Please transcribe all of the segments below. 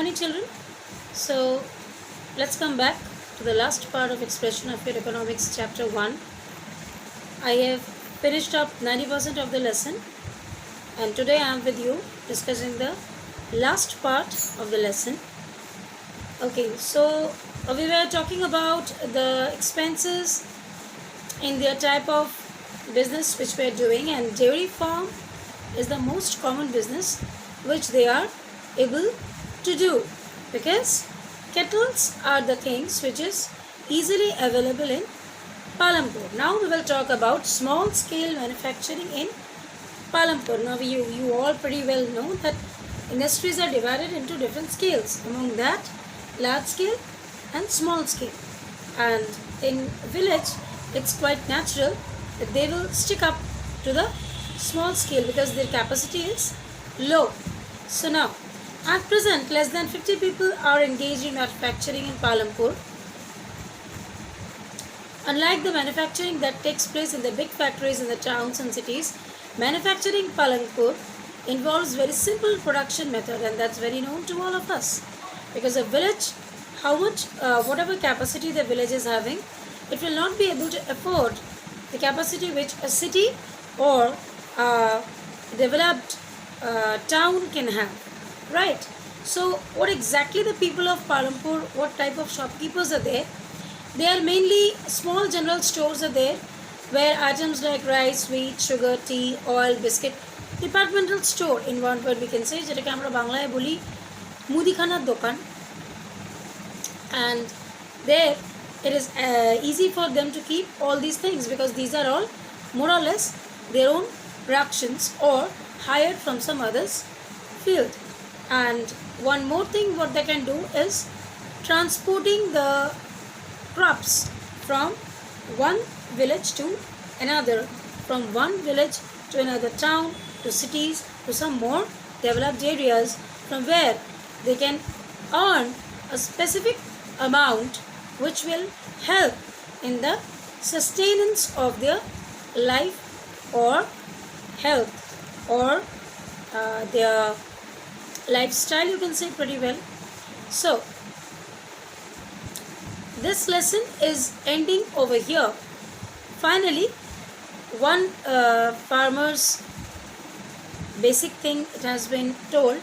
morning, children. So let's come back to the last part of expression of your economics chapter 1. I have finished up 90% of the lesson, and today I am with you discussing the last part of the lesson. Okay, so we were talking about the expenses in their type of business which we are doing, and dairy farm is the most common business which they are able to do, because kettles are the things which is easily available in Palampur. Now we will talk about small scale manufacturing in Palampur. Now you all pretty well know that industries are divided into different scales, among that large scale and small scale, and in village it's quite natural that they will stick up to the small scale because their capacity is low. So now, at present, less than 50 people are engaged in manufacturing in Palampur. Unlike the manufacturing that takes place in the big factories in the towns and cities, manufacturing in Palampur involves very simple production method, and that's very known to all of us. Because a village, whatever capacity the village is having, it will not be able to afford the capacity which a city or developed town can have, right? So what exactly the people of Palampur, what type of shopkeepers are there? They are mainly small general stores are there, where items like rice, wheat, sugar, tea, oil, biscuit, departmental store in one word we can say, যেটাকে আমরা বাংলায় বলি মুদিখানার দোকান, and there it is easy for them to keep all these things because these are all more or less their own productions or hired from some other's field. And one more thing what they can do is transporting the crops from one village to another, from one village to another town, to cities, to some more developed areas, from where they can earn a specific amount which will help in the sustenance of their life or health or their lifestyle, you can say pretty well. So this lesson is ending over here. Finally, one farmer's basic thing, it has been told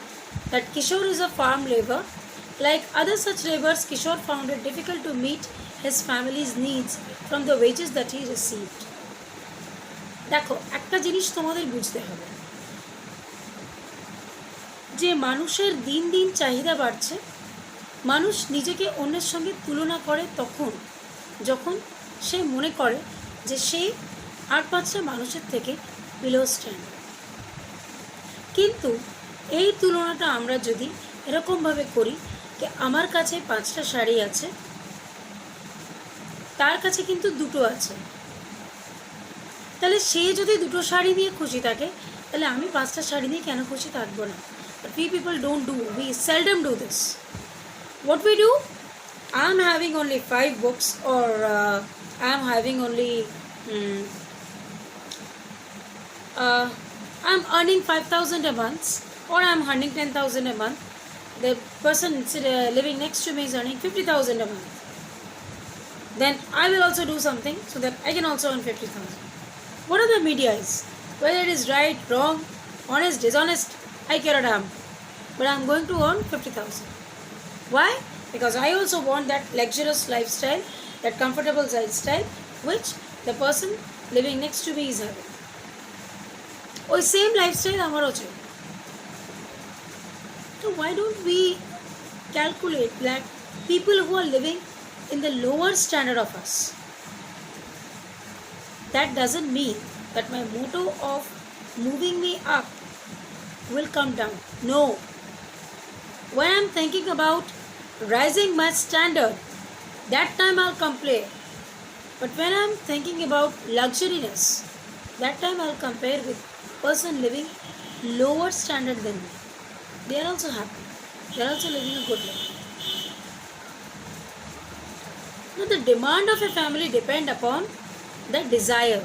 that Kishore is a farm labor. Like other such laborers, Kishore found it difficult to meet his family's needs from the wages that he received. দেখো একটা জিনিস তোমাদের বুঝতে হবে, যে মানুষের দিন দিন চাহিদা বাড়ছে, মানুষ নিজেকে অন্যের সঙ্গে তুলনা করে তখন যখন সে মনে করে যে সে আর পাঁচটা মানুষের থেকে বিলো স্ট্যান্ড। কিন্তু এই তুলনাটা আমরা যদি এরকমভাবে করি যে আমার কাছে 5টা শাড়ি আছে, তার কাছে কিন্তু 2টো আছে, তাহলে সে যদি 2টো শাড়ি নিয়ে খুশি থাকে, তাহলে আমি 5টা শাড়ি নিয়ে কেন খুশি থাকবো না? But we people don't do, we seldom do this. What we do, I'm having only 5 books, or I'm having only I'm earning 5,000 a month, or I'm earning 10,000 a month. The person living next to me is earning 50,000 a month. Then I will also do something so that I can also earn 50,000. What are the media is? Whether it is right, wrong, honest, dishonest, I care a damn. But I'm going to earn 50,000. Why? Because I also want that luxurious lifestyle, that comfortable lifestyle, which the person living next to me is having. ওই same lifestyle আমারও চাই। So why don't we calculate like people who are living in the lower standard of us? That doesn't mean that my motto of moving me up will come down. No. When I'm thinking about rising my standard, that time I'll complain. But when I'm thinking about luxuriness, that time I'll compare with person living lower standard than me. They are also happy. They are also living a good life. Now the demand of a family depend upon the desire,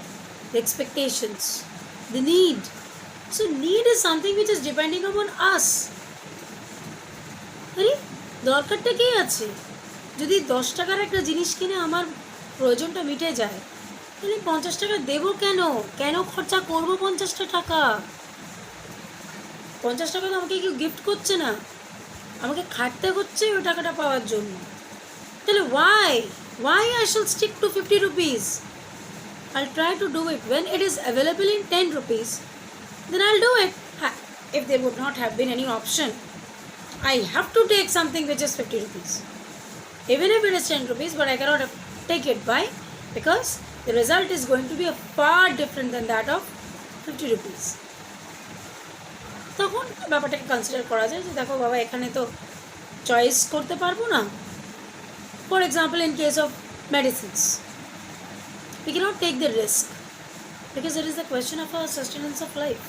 the expectations, the need. So need is something which is depending upon us. দরকারটা কি আছে? যদি 10 টাকার একটা জিনিস কিনে আমার প্রয়োজনটা মিটে যায়, তাহলে 50 টাকা দেবো কেন? কেন খরচা করবো 50টা টাকা? 50 টাকা তো আমাকে কেউ গিফট করছে না, আমাকে খাটতে হচ্ছে ওই টাকাটা পাওয়ার জন্য। তাহলে why I shall stick to 50 rupees? I'll try to do it when it is available in 10 rupees. Then I'll do it. If there would not have been any option, I have to take something which is 50 rupees. Even if it is 10 rupees, but I cannot take it. Why? Because the result is going to be far different than that of 50 rupees. তখন ব্যাপারটাকে consider করা যায় যে দেখো বাবা, এখানে তো choice করতে পারবো না। For example, in case of medicines, we cannot take the risk because it is the question of our sustenance of life.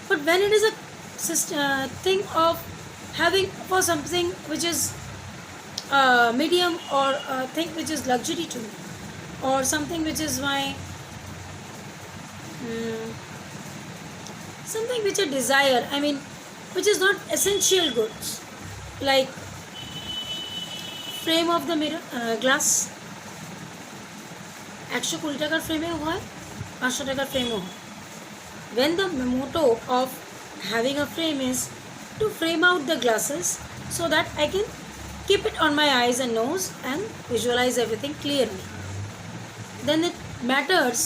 But when it is a thing of having for something which is medium, or a thing which is luxury to me, or something which is my something which I desire, I mean which is not essential goods, like frame of the mirror, glass 120 টাকার ফ্রেমেও হয়, 500 টাকার ফ্রেমও হয়। When the motto of having a frame is to frame out the glasses so that I can keep it on my eyes and nose and visualize everything clearly, then it matters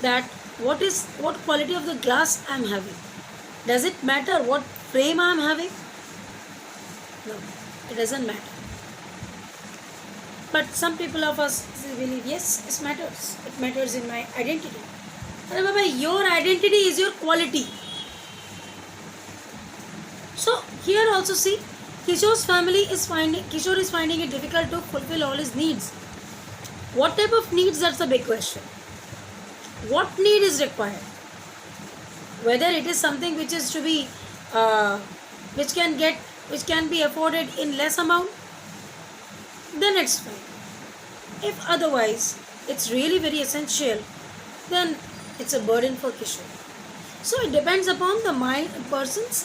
that what quality of the glass I am having. Does it matter what frame I am having? No, it doesn't matter. But some people of us believe, yes, it matters. It matters in my identity. But Baba, your identity is your quality. So here also see, Kishore is finding it difficult to fulfill all his needs. What type of needs? That's the big question. What need is required? Whether it is something which is to be, which can be afforded in less amount, then it's fine. If otherwise, it's really very essential, then it's a burden for Kishore. So it depends upon the person's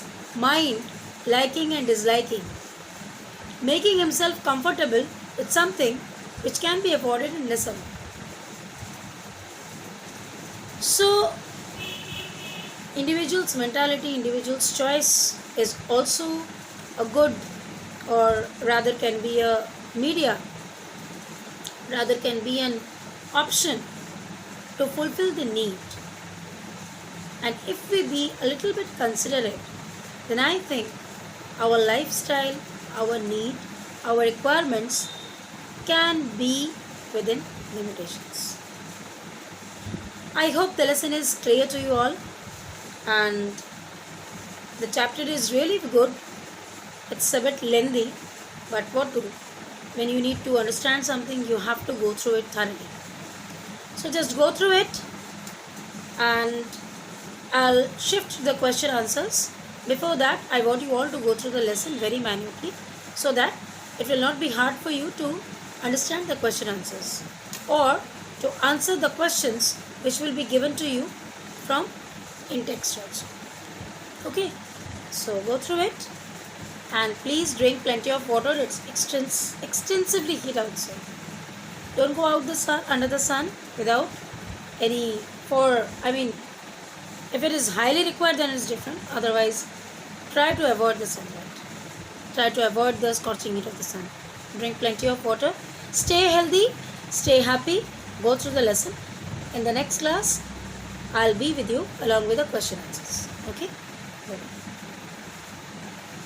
mind liking and disliking, making himself comfortable with something which can be afforded in less amount. So individual's mentality, individual's choice is also a good, or rather can be a media, rather can be an option to fulfill the need. And if we be a little bit considerate, then I think our lifestyle, our need, our requirements can be within limitations. I hope the lesson is clear to you all, and the chapter is really good. It's a bit lengthy, but what to do? When you need to understand something, you have to go through it thoroughly. So just go through it, and I'll shift the question answers. Before that, I want you all to go through the lesson very minutely, so that it will not be hard for you to understand the question answers, or to answer the questions which will be given to you from in text also. Okay, so go through it, and please drink plenty of water. It's extensively heat outside. Don't go out under the sun without any, if it is highly required, then it's different. Otherwise, try to avoid the sunlight. Try to avoid the scorching heat of the sun. Drink plenty of water. Stay healthy. Stay happy. Go through the lesson. In the next class, I'll be with you along with the question answers. Okay? Bye-bye.